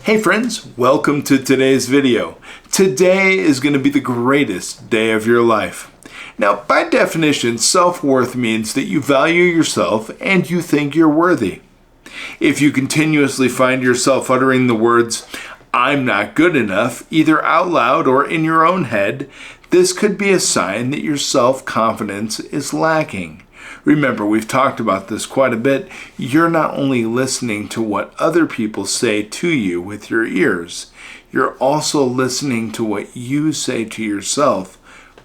Hey friends, welcome to today's video. Today is going to be the greatest day of your life. Now, by definition, self-worth means that you value yourself and you think you're worthy. If you continuously find yourself uttering the words, "I'm not good enough," either out loud or in your own head, this could be a sign that your self-confidence is lacking. Remember, we've talked about this quite a bit. You're not only listening to what other people say to you with your ears, you're also listening to what you say to yourself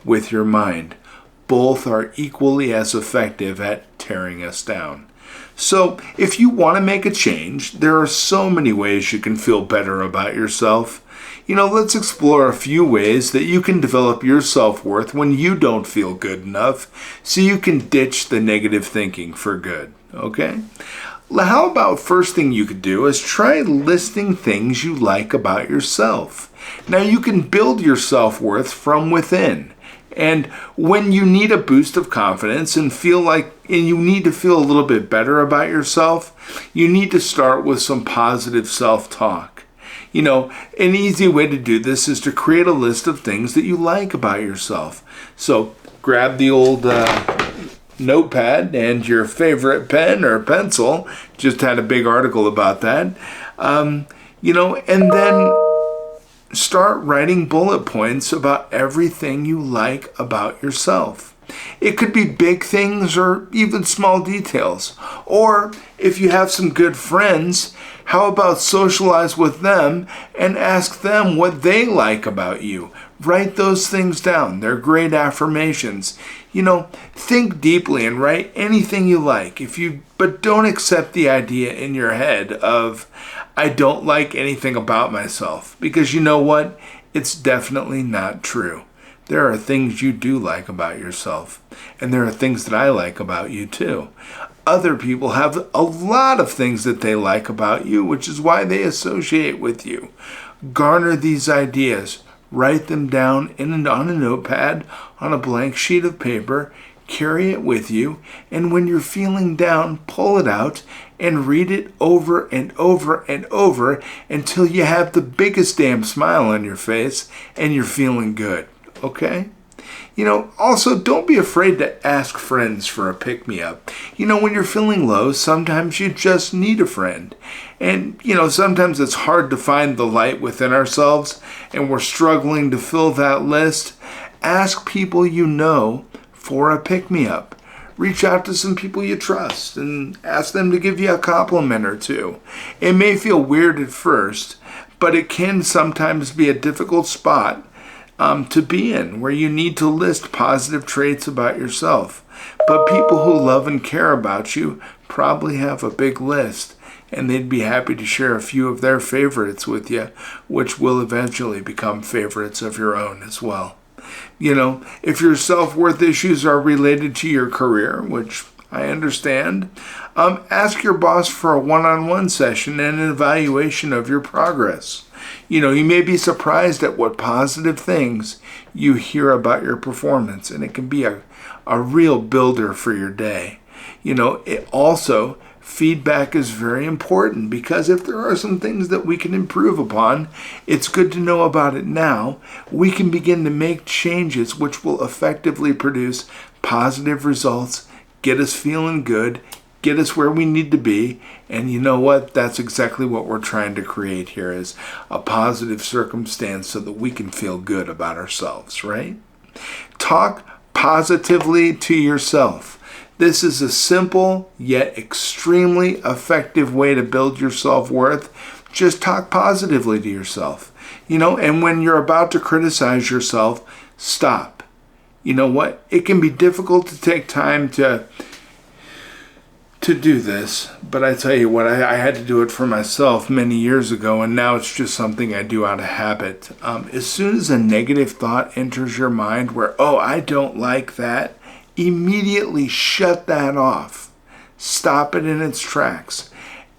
with your mind. Both are equally as effective at tearing us down. So, if you want to make a change, there are so many ways you can feel better about yourself. Let's explore a few ways that you can develop your self-worth when you don't feel good enough so you can ditch the negative thinking for good, okay? How about first thing you could do is try listing things you like about yourself. Now, you can build your self-worth from within. And when you need a boost of confidence and you need to feel a little bit better about yourself, you need to start with some positive self-talk. An easy way to do this is to create a list of things that you like about yourself. So grab the old notepad and your favorite pen or pencil. Just had a big article about that. And then start writing bullet points about everything you like about yourself. It could be big things or even small details. Or if you have some good friends, how about socialize with them and ask them what they like about you? Write those things down. They're great affirmations. Think deeply and write anything you like. But don't accept the idea in your head of, "I don't like anything about myself," because you know what? It's definitely not true. There are things you do like about yourself, and there are things that I like about you too. Other people have a lot of things that they like about you, which is why they associate with you. Garner these ideas, write them down on a notepad, on a blank sheet of paper, carry it with you, and when you're feeling down, pull it out and read it over and over and over until you have the biggest damn smile on your face and you're feeling good, okay? Also, don't be afraid to ask friends for a pick-me-up. When you're feeling low, sometimes you just need a friend. And, sometimes it's hard to find the light within ourselves, and we're struggling to fill that list. Ask people you know for a pick-me-up. Reach out to some people you trust and ask them to give you a compliment or two. It may feel weird at first, but it can sometimes be a difficult spot to be in, where you need to list positive traits about yourself. But people who love and care about you probably have a big list, and they'd be happy to share a few of their favorites with you, which will eventually become favorites of your own as well. If your self-worth issues are related to your career, which I understand, ask your boss for a one-on-one session and an evaluation of your progress. You may be surprised at what positive things you hear about your performance, and it can be a real builder for your day. Feedback is very important, because if there are some things that we can improve upon, it's good to know about it now. We can begin to make changes which will effectively produce positive results, get us feeling good, get us where we need to be. And you know what? That's exactly what we're trying to create here, is a positive circumstance so that we can feel good about ourselves, right? Talk positively to yourself. This is a simple yet extremely effective way to build your self-worth. Just talk positively to yourself. And when you're about to criticize yourself, stop. You know what? It can be difficult to take time to do this, but I tell you what, I had to do it for myself many years ago, and now it's just something I do out of habit. As soon as a negative thought enters your mind where, "Oh, I don't like that," immediately shut that off. Stop it in its tracks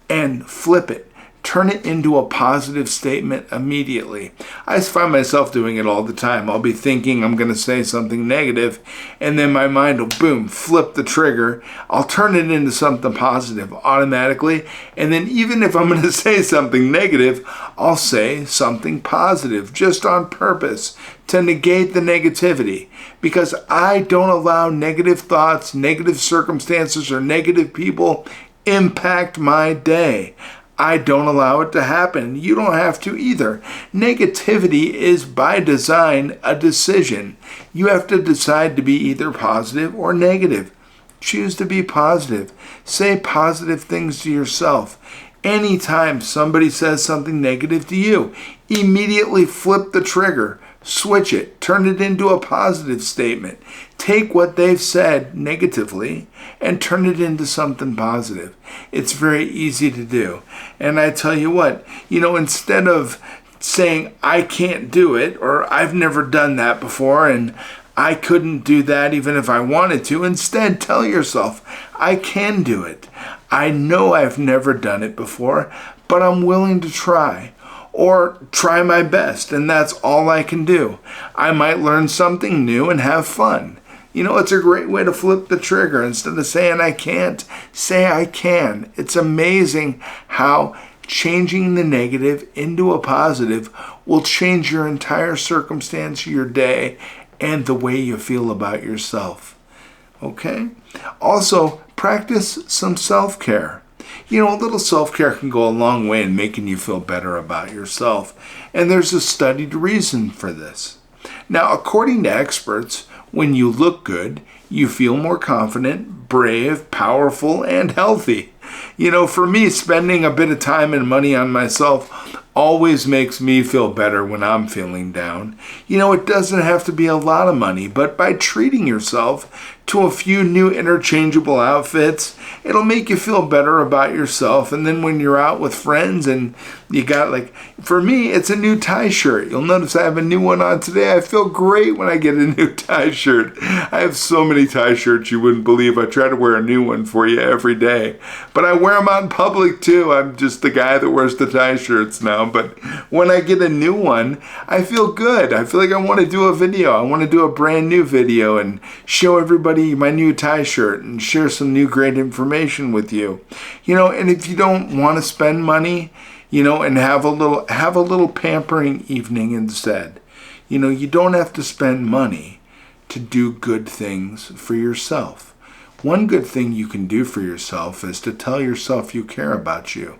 and flip it. turn it into a positive statement immediately. I find myself doing it all the time. I'll be thinking I'm going to say something negative, and then my mind will, boom, flip the trigger. I'll turn it into something positive automatically, and then even if I'm going to say something negative, I'll say something positive just on purpose to negate the negativity, because I don't allow negative thoughts, negative circumstances, or negative people impact my day. I don't allow it to happen. You don't have to either. Negativity is by design a decision. You have to decide to be either positive or negative. Choose to be positive. Say positive things to yourself. Anytime somebody says something negative to you, immediately flip the trigger. Switch it. Turn it into a positive statement. Take what they've said negatively and turn it into something positive. It's very easy to do. And I tell you what, instead of saying, I can't do it, or I've never done that before, and I couldn't do that even if I wanted to, instead tell yourself, I can do it. I know I've never done it before, but I'm willing to try. Or try my best, and that's all I can do. I might learn something new and have fun. It's a great way to flip the trigger. Instead of saying I can't, say I can. It's amazing how changing the negative into a positive will change your entire circumstance, your day, and the way you feel about yourself. Okay? Also, practice some self-care. A little self-care can go a long way in making you feel better about yourself. And there's a studied reason for this. Now, according to experts, when you look good, you feel more confident, brave, powerful, and healthy. For me, spending a bit of time and money on myself always makes me feel better when I'm feeling down. It doesn't have to be a lot of money, but by treating yourself to a few new interchangeable outfits, it'll make you feel better about yourself. And then when you're out with friends and you got, for me, it's a new tie shirt. You'll notice I have a new one on today. I feel great when I get a new tie shirt. I have so many tie shirts you wouldn't believe. I try to wear a new one for you every day. But I wear them out in public too. I'm just the guy that wears the tie shirts now. But when I get a new one, I feel good. I feel like I want to do a video. I want to do a brand new video and show everybody my new tie shirt and share some new great information with you. And if you don't want to spend money, and have a little pampering evening instead. You don't have to spend money to do good things for yourself. One good thing you can do for yourself is to tell yourself you care about you.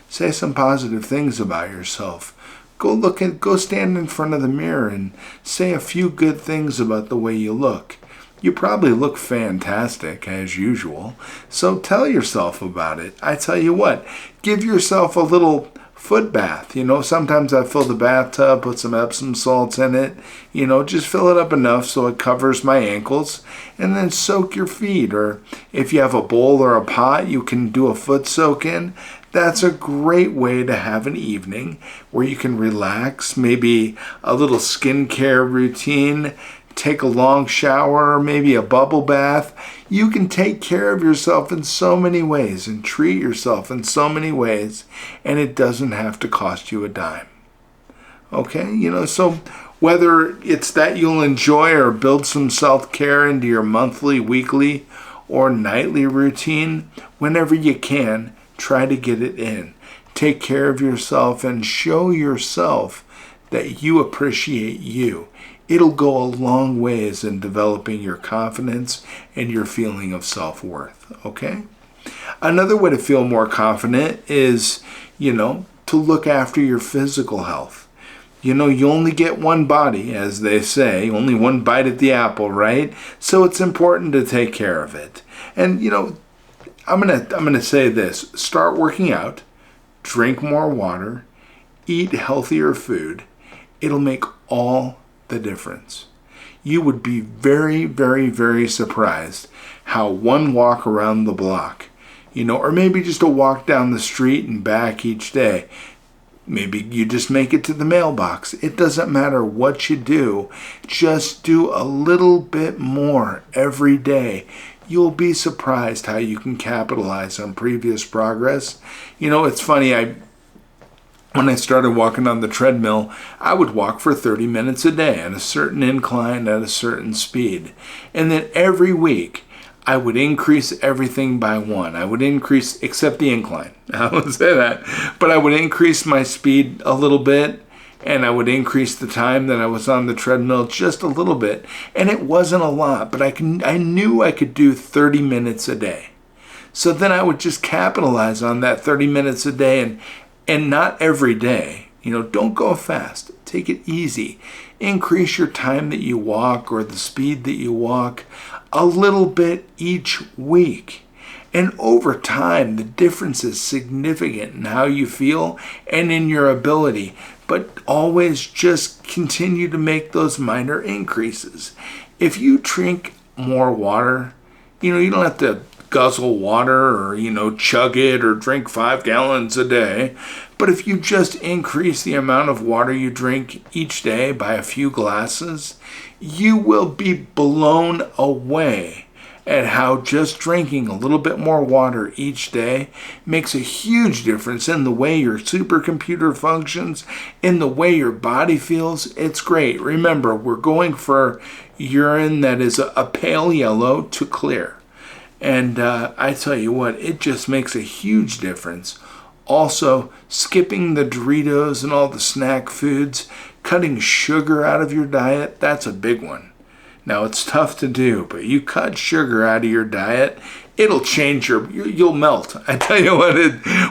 Say some positive things about yourself. Go stand in front of the mirror and say a few good things about the way you look. You probably look fantastic, as usual, so tell yourself about it. I tell you what, give yourself a little foot bath. Sometimes I fill the bathtub, put some Epsom salts in it, just fill it up enough so it covers my ankles, and then soak your feet. Or if you have a bowl or a pot, you can do a foot soak in. That's a great way to have an evening where you can relax, maybe a little skincare routine, take a long shower, maybe a bubble bath. You can take care of yourself in so many ways and treat yourself in so many ways, and it doesn't have to cost you a dime. Okay? So whether it's that you'll enjoy or build some self-care into your monthly, weekly, or nightly routine, whenever you can, try to get it in. Take care of yourself and show yourself that you appreciate you. It'll go a long ways in developing your confidence and your feeling of self-worth, okay? Another way to feel more confident is, to look after your physical health. You only get one body, as they say, only one bite at the apple, right? So it's important to take care of it. And, I'm gonna say this: start working out, drink more water, eat healthier food. It'll make all the difference. You would be very, very, very surprised how one walk around the block, or maybe just a walk down the street and back each day. Maybe you just make it to the mailbox. It doesn't matter what you do. Just do a little bit more every day. You'll be surprised how you can capitalize on previous progress. It's funny, When I started walking on the treadmill, I would walk for 30 minutes a day at a certain incline at a certain speed. And then every week, I would increase everything by 1. I would increase, except the incline. I would say that. But I would increase my speed a little bit, and I would increase the time that I was on the treadmill just a little bit. And it wasn't a lot, but I knew I could do 30 minutes a day. So then I would just capitalize on that 30 minutes a day, and not every day. Don't go fast. Take it easy. Increase your time that you walk or the speed that you walk a little bit each week. And over time, the difference is significant in how you feel and in your ability. But always just continue to make those minor increases. If you drink more water, you don't have to guzzle water or, chug it or drink 5 gallons a day. But if you just increase the amount of water you drink each day by a few glasses, you will be blown away at how just drinking a little bit more water each day makes a huge difference in the way your supercomputer functions, in the way your body feels. It's great. Remember, we're going for urine that is a pale yellow to clear. And I tell you what, it just makes a huge difference. Also, skipping the Doritos and all the snack foods, cutting sugar out of your diet, that's a big one. Now, it's tough to do, but you cut sugar out of your diet, it'll change you'll melt. I tell you what,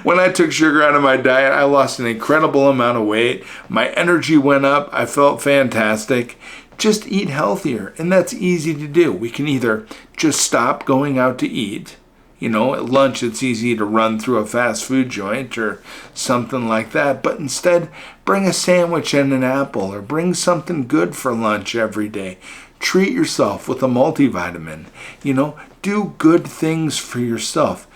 when I took sugar out of my diet, I lost an incredible amount of weight. My energy went up. I felt fantastic. Just eat healthier, and that's easy to do. We can either just stop going out to eat. At lunch it's easy to run through a fast food joint or something like that, but instead bring a sandwich and an apple, or bring something good for lunch every day. Treat yourself with a multivitamin. Do good things for yourself.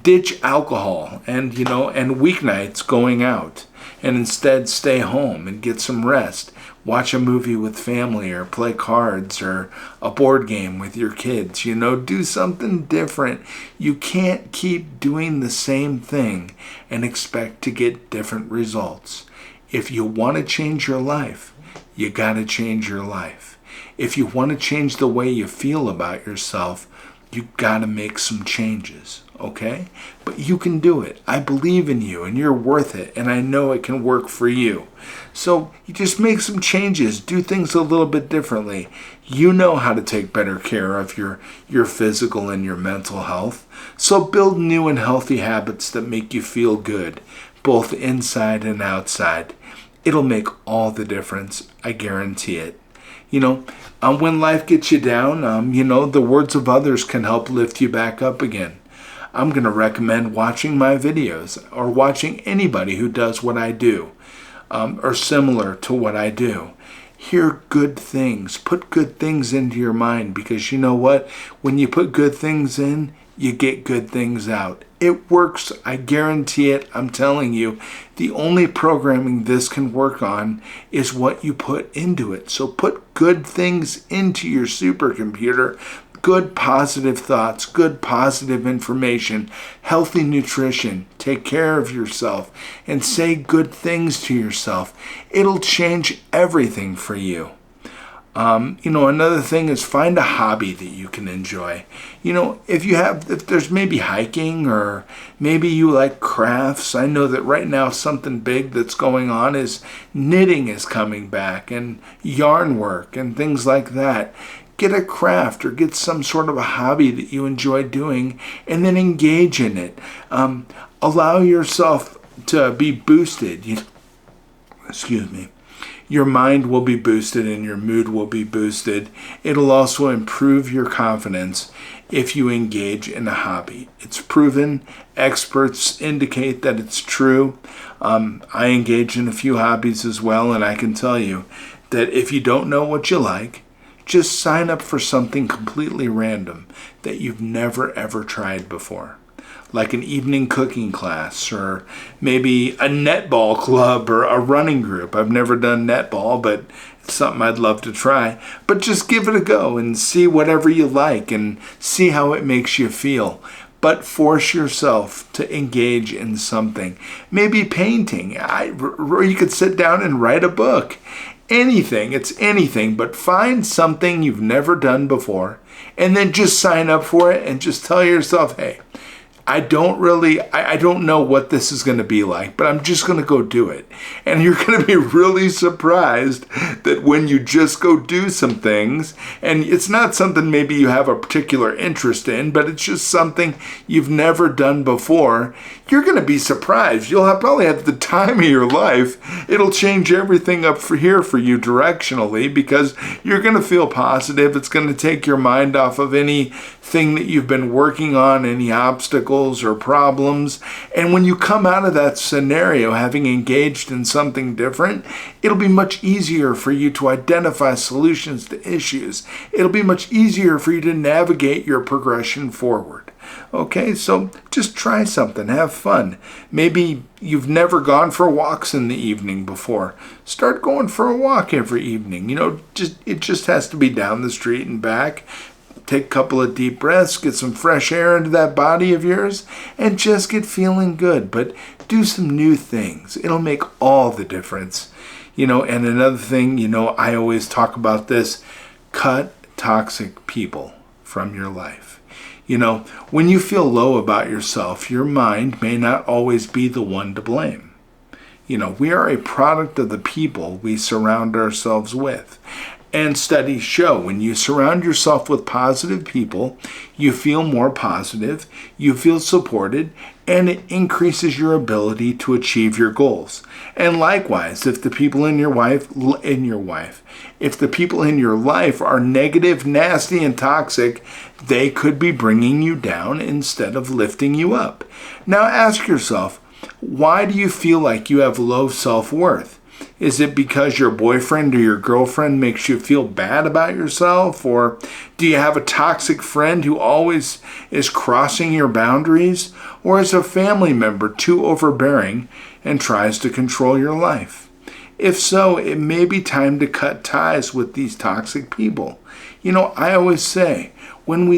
Ditch alcohol and weeknights going out, and instead stay home and get some rest. Watch a movie with family, or play cards, or a board game with your kids. Do something different. You can't keep doing the same thing and expect to get different results. If you want to change your life, you got to change your life. If you want to change the way you feel about yourself, you got to make some changes. Okay? But you can do it. I believe in you, and you're worth it, and I know it can work for you. So you just make some changes, do things a little bit differently. You know how to take better care of your physical and your mental health. So build new and healthy habits that make you feel good, both inside and outside. It'll make all the difference. I guarantee it. When life gets you down, the words of others can help lift you back up again. I'm going to recommend watching my videos, or watching anybody who does what I do, or similar to what I do. Hear good things. Put good things into your mind, because you know what? When you put good things in, you get good things out. It works. I guarantee it. I'm telling you. The only programming this can work on is what you put into it. So put good things into your supercomputer. Good positive thoughts, good positive information, healthy nutrition. Take care of yourself and say good things to yourself. It'll change everything for you. Another thing is, find a hobby that you can enjoy. If there's maybe hiking, or maybe you like crafts. I know that right now something big that's going on is knitting is coming back, and yarn work and things like that. Get a craft, or get some sort of a hobby that you enjoy doing, and then engage in it. Allow yourself to be boosted. Excuse me. Your mind will be boosted and your mood will be boosted. It'll also improve your confidence if you engage in a hobby. It's proven. Experts indicate that it's true. I engage in a few hobbies as well, and I can tell you that if you don't know what you like, just sign up for something completely random that you've never ever tried before. Like an evening cooking class, or maybe a netball club, or a running group. I've never done netball, but it's something I'd love to try. But just give it a go and see whatever you like, and see how it makes you feel. but force yourself to engage in something. Maybe painting, or you could sit down and write a book. Anything, it's anything, but find something you've never done before and then just sign up for it and just tell yourself, hey, I don't know what this is going to be like, but I'm just going to go do it. And you're going to be really surprised that when you just go do some things, and it's not something maybe you have a particular interest in, but it's just something you've never done before, you're going to be surprised. You'll probably have the time of your life. It'll change everything up for you directionally, because you're going to feel positive. It's going to take your mind off of anything that you've been working on, any obstacles or problems. And when you come out of that scenario having engaged in something different, it'll be much easier for you to identify solutions to issues. It'll be much easier for you to navigate your progression forward. Okay, so just try something, have fun. Maybe you've never gone for walks in the evening before. Start going for a walk every evening. It just has to be down the street and back. Take a couple of deep breaths, get some fresh air into that body of yours, and just get feeling good. But do some new things. It'll make all the difference. And another thing, I always talk about this: cut toxic people from your life. When you feel low about yourself, your mind may not always be the one to blame. We are a product of the people we surround ourselves with. And studies show when you surround yourself with positive people, you feel more positive, you feel supported, and it increases your ability to achieve your goals. And likewise, if the people in your life are negative, nasty, and toxic, they could be bringing you down instead of lifting you up. Now ask yourself, why do you feel like you have low self-worth? Is it because your boyfriend or your girlfriend makes you feel bad about yourself? Or do you have a toxic friend who always is crossing your boundaries? Or is a family member too overbearing and tries to control your life? If so, it may be time to cut ties with these toxic people. I always say,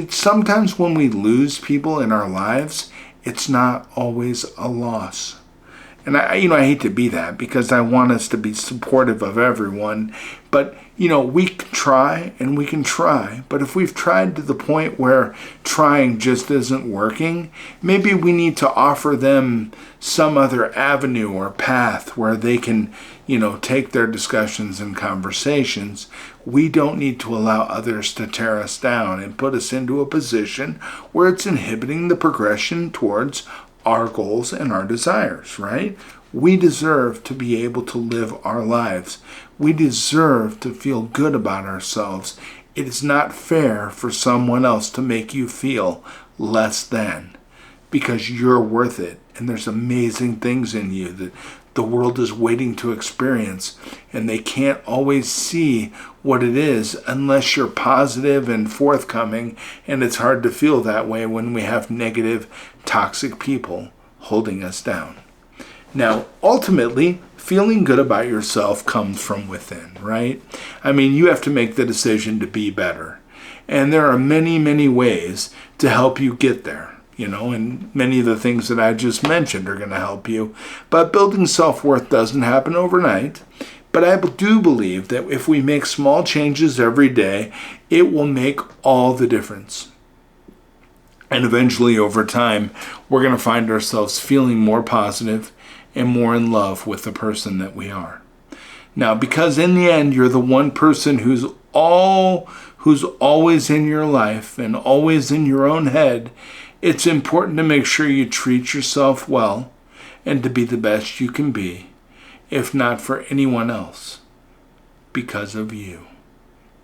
sometimes when we lose people in our lives, it's not always a loss. And I hate to be that, because I want us to be supportive of everyone. But, we can try and we can try. But if we've tried to the point where trying just isn't working, maybe we need to offer them some other avenue or path where they can, take their discussions and conversations. We don't need to allow others to tear us down and put us into a position where it's inhibiting the progression towards our goals and our desires, right? We deserve to be able to live our lives. We deserve to feel good about ourselves. It is not fair for someone else to make you feel less than, because you're worth it. And there's amazing things in you that the world is waiting to experience, and they can't always see what it is unless you're positive and forthcoming, and it's hard to feel that way when we have negative, toxic people holding us down. Now, ultimately, feeling good about yourself comes from within, right? You have to make the decision to be better. And there are many, many ways to help you get there. And many of the things that I just mentioned are going to help you. But building self-worth doesn't happen overnight. But I do believe that if we make small changes every day, it will make all the difference. And eventually, over time, we're going to find ourselves feeling more positive and more in love with the person that we are. Now, because in the end, you're the one person who's always in your life and always in your own head, it's important to make sure you treat yourself well and to be the best you can be, if not for anyone else, because of you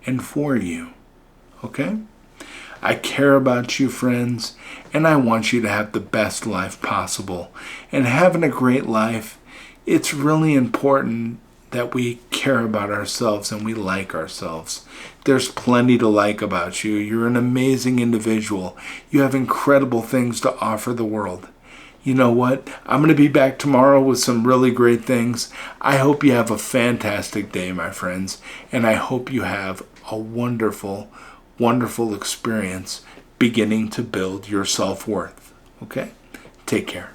and for you. Okay? I care about you, friends, and I want you to have the best life possible. And having a great life, it's really important that we care about ourselves and we like ourselves. There's plenty to like about you. You're an amazing individual. You have incredible things to offer the world. You know what? I'm going to be back tomorrow with some really great things. I hope you have a fantastic day, my friends, and I hope you have a wonderful, wonderful experience beginning to build your self-worth. Okay? Take care.